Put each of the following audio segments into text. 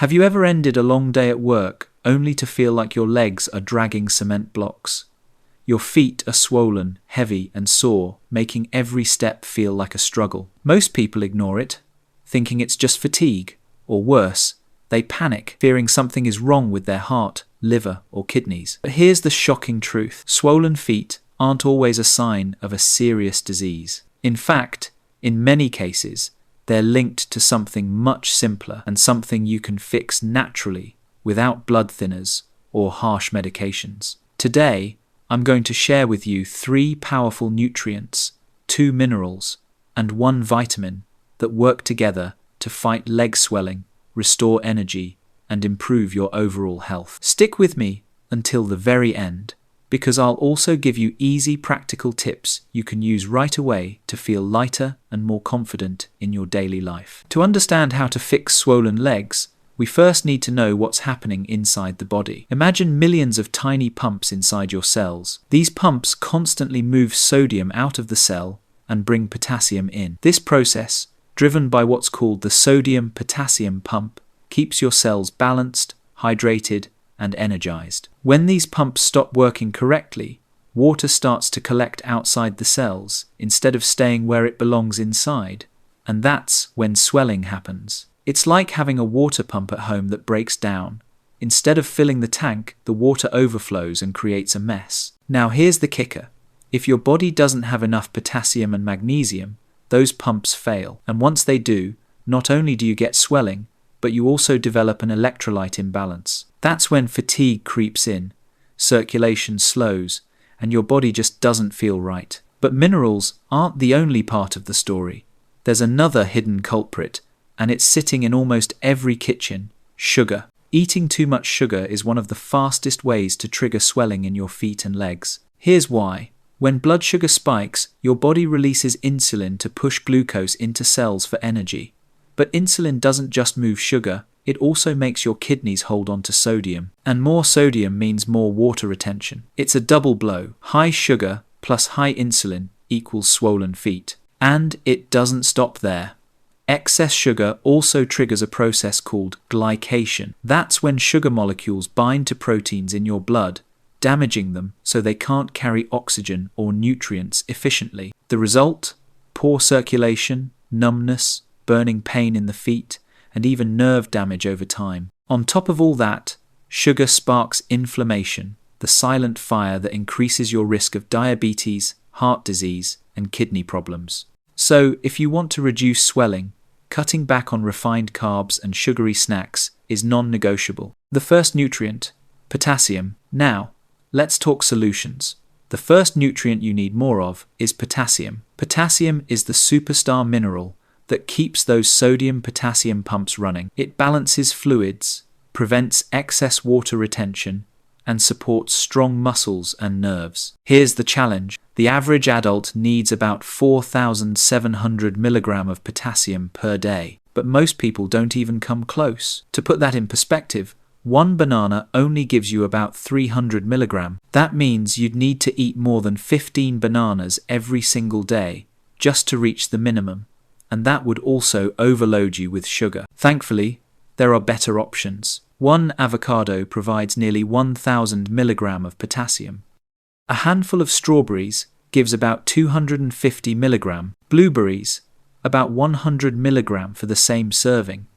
Have you ever ended a long day at work only to feel like your legs are dragging cement blocks? Your feet are swollen, heavy, and sore, making every step feel like a struggle. Most people ignore it, thinking it's just fatigue, or worse, they panic, fearing something is wrong with their heart, liver, or kidneys. But here's the shocking truth. Swollen feet aren't always a sign of a serious disease. In fact, in many cases, they're linked to something much simpler and something you can fix naturally without blood thinners or harsh medications. Today, I'm going to share with you 3 powerful nutrients, 2 minerals, and 1 vitamin that work together to fight leg swelling, restore energy, and improve your overall health. Stick with me until the very end, because I'll also give you easy practical tips you can use right away to feel lighter and more confident in your daily life. To understand how to fix swollen legs, we first need to know what's happening inside the body. Imagine millions of tiny pumps inside your cells. These pumps constantly move sodium out of the cell and bring potassium in. This process, driven by what's called the sodium-potassium pump, keeps your cells balanced, hydrated, and energized. When these pumps stop working correctly, water starts to collect outside the cells instead of staying where it belongs inside, and that's when swelling happens. It's like having a water pump at home that breaks down. Instead of filling the tank, the water overflows and creates a mess. Now here's the kicker. If your body doesn't have enough potassium and magnesium, those pumps fail. And once they do, not only do you get swelling, but you also develop an electrolyte imbalance. That's when fatigue creeps in, circulation slows, and your body just doesn't feel right. But minerals aren't the only part of the story. There's another hidden culprit, and it's sitting in almost every kitchen: sugar. Eating too much sugar is one of the fastest ways to trigger swelling in your feet and legs. Here's why. When blood sugar spikes, your body releases insulin to push glucose into cells for energy. But insulin doesn't just move sugar, it also makes your kidneys hold on to sodium. And more sodium means more water retention. It's a double blow. High sugar plus high insulin equals swollen feet. And it doesn't stop there. Excess sugar also triggers a process called glycation. That's when sugar molecules bind to proteins in your blood, damaging them so they can't carry oxygen or nutrients efficiently. The result? Poor circulation, numbness, burning pain in the feet, and even nerve damage over time. On top of all that, sugar sparks inflammation, the silent fire that increases your risk of diabetes, heart disease, and kidney problems. So, if you want to reduce swelling, cutting back on refined carbs and sugary snacks is non-negotiable. The first nutrient, potassium. Now, let's talk solutions. The first nutrient you need more of is potassium. Potassium is the superstar mineral that keeps those sodium-potassium pumps running. It balances fluids, prevents excess water retention, and supports strong muscles and nerves. Here's the challenge. The average adult needs about 4,700 milligrams of potassium per day, but most people don't even come close. To put that in perspective, 1 banana only gives you about 300 milligrams. That means you'd need to eat more than 15 bananas every single day just to reach the minimum, and that would also overload you with sugar. Thankfully, there are better options. 1 avocado provides nearly 1,000 milligrams of potassium. A handful of strawberries gives about 250 milligrams. Blueberries, about 100 milligrams for the same serving.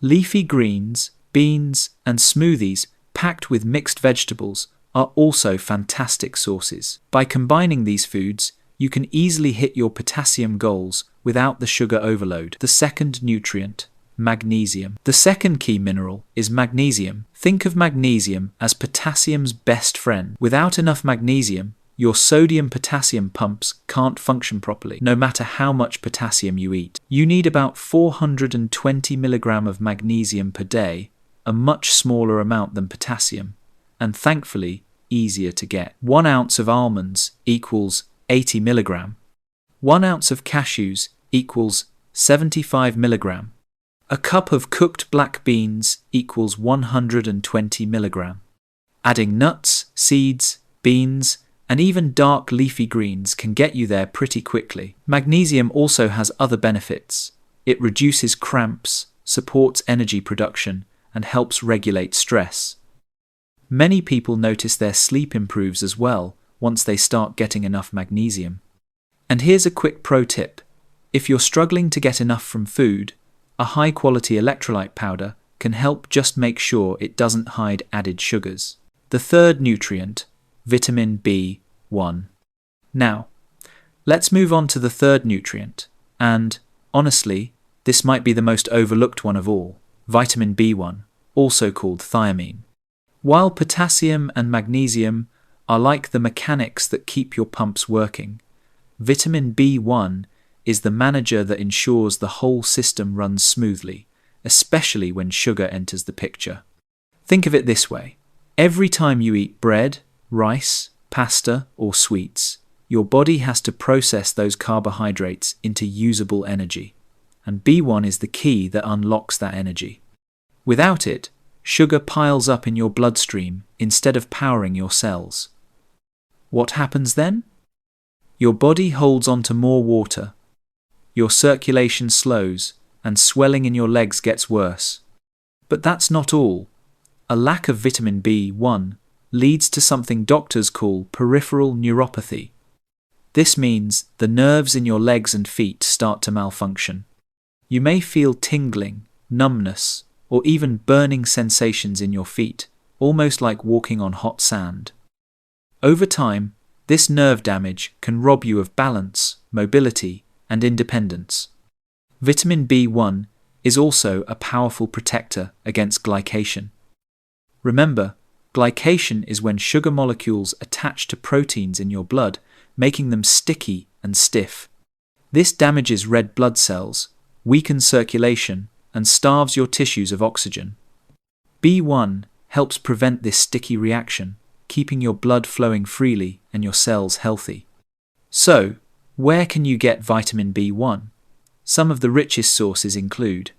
Leafy greens, beans, and smoothies packed with mixed vegetables are also fantastic sources. By combining these foods, you can easily hit your potassium goals without the sugar overload. The second nutrient, magnesium. The second key mineral is magnesium. Think of magnesium as potassium's best friend. Without enough magnesium, your sodium-potassium pumps can't function properly, no matter how much potassium you eat. You need about 420 milligrams of magnesium per day, a much smaller amount than potassium, and thankfully easier to get. 1 ounce of almonds equals 80 milligrams. 1 ounce of cashews equals 75 milligrams. A cup of cooked black beans equals 120 milligrams. Adding nuts, seeds, beans, and even dark leafy greens can get you there pretty quickly. Magnesium also has other benefits. It reduces cramps, supports energy production, and helps regulate stress. Many people notice their sleep improves as well once they start getting enough magnesium. And here's a quick pro tip. If you're struggling to get enough from food, a high-quality electrolyte powder can help just make sure it doesn't hide added sugars. The third nutrient, vitamin B1. Now, let's move on to the third nutrient, and, honestly, this might be the most overlooked one of all, vitamin B1, also called thiamine. While potassium and magnesium are like the mechanics that keep your pumps working, vitamin B1 is the manager that ensures the whole system runs smoothly, especially when sugar enters the picture. Think of it this way. Every time you eat bread, rice, pasta, or sweets, your body has to process those carbohydrates into usable energy, and B1 is the key that unlocks that energy. Without it, sugar piles up in your bloodstream instead of powering your cells. What happens then? Your body holds on to more water, your circulation slows, and swelling in your legs gets worse. But that's not all. A lack of vitamin B1 leads to something doctors call peripheral neuropathy. This means the nerves in your legs and feet start to malfunction. You may feel tingling, numbness, or even burning sensations in your feet, almost like walking on hot sand. Over time, this nerve damage can rob you of balance, mobility, and independence. Vitamin B1 is also a powerful protector against glycation. Remember, glycation is when sugar molecules attach to proteins in your blood, making them sticky and stiff. This damages red blood cells, weakens circulation, and starves your tissues of oxygen. B1 helps prevent this sticky reaction, keeping your blood flowing freely and your cells healthy. So, where can you get vitamin B1? Some of the richest sources include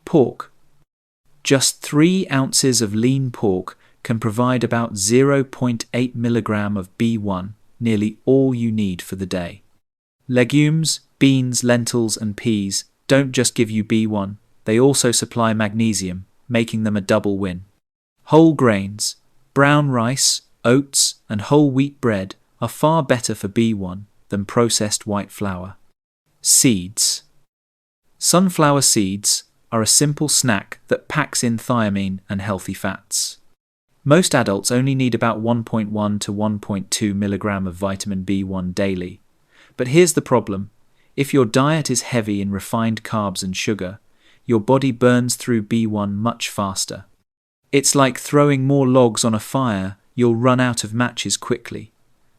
pork. Just 3 ounces of lean pork can provide about 0.8 milligram of B1, nearly all you need for the day. Legumes, beans, lentils, and peas don't just give you B1, they also supply magnesium, making them a double win. Whole grains, brown rice, oats, and whole wheat bread are far better for B1 than processed white flour. Seeds. Sunflower seeds are a simple snack that packs in thiamine and healthy fats. Most adults only need about 1.1 to 1.2 milligram of vitamin B1 daily. But here's the problem. If your diet is heavy in refined carbs and sugar, your body burns through B1 much faster. It's like throwing more logs on a fire, you'll run out of matches quickly.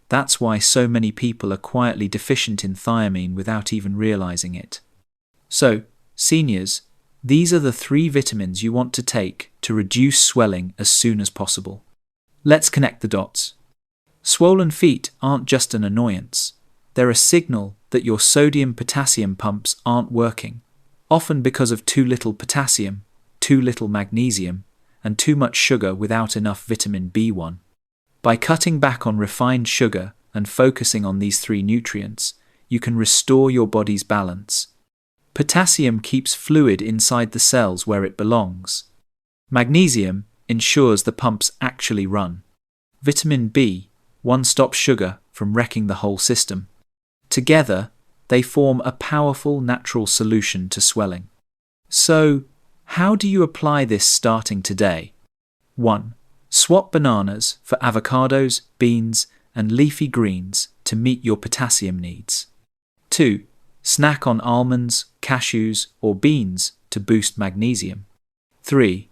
That's why so many people are quietly deficient in thiamine without even realizing it. So, seniors, these are the 3 vitamins you want to take to reduce swelling as soon as possible. Let's connect the dots. Swollen feet aren't just an annoyance. They're a signal that your sodium-potassium pumps aren't working, often because of too little potassium, too little magnesium, and too much sugar without enough vitamin B1. By cutting back on refined sugar and focusing on these 3 nutrients, you can restore your body's balance. Potassium keeps fluid inside the cells where it belongs. Magnesium ensures the pumps actually run. Vitamin B1 stops sugar from wrecking the whole system. Together, they form a powerful natural solution to swelling. So, how do you apply this starting today? 1. Swap bananas for avocados, beans, and leafy greens to meet your potassium needs. 2. Snack on almonds, cashews, or beans to boost magnesium. 3.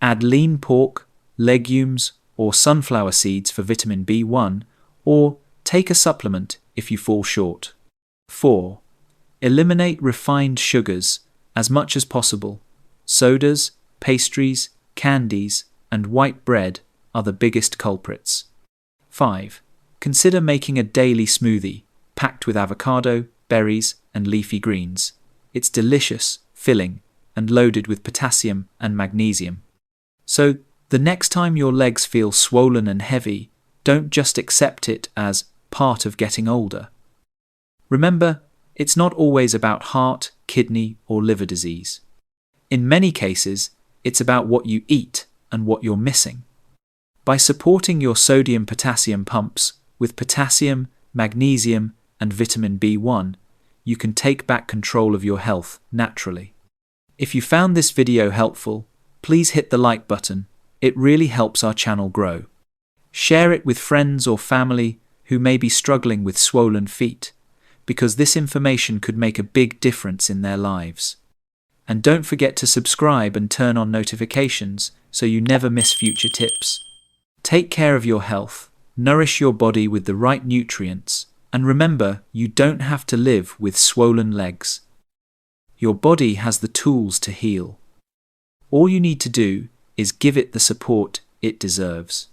Add lean pork, legumes, or sunflower seeds for vitamin B1, or take a supplement if you fall short. 4. Eliminate refined sugars as much as possible. Sodas, pastries, candies, and white bread are the biggest culprits. 5. Consider making a daily smoothie packed with avocado, berries, and leafy greens. It's delicious, filling, and loaded with potassium and magnesium. So, the next time your legs feel swollen and heavy, don't just accept it as part of getting older. Remember, it's not always about heart, kidney, or liver disease. In many cases, It's about what you eat and what you're missing. By supporting your sodium-potassium pumps with potassium, magnesium, and vitamin B1, you can take back control of your health naturally. If you found this video helpful, please hit the like button. It really helps our channel grow. Share it with friends or family who may be struggling with swollen feet, because this information could make a big difference in their lives. And don't forget to subscribe and turn on notifications so you never miss future tips. Take care of your health, nourish your body with the right nutrients, and remember, you don't have to live with swollen legs. Your body has the tools to heal. All you need to do is give it the support it deserves.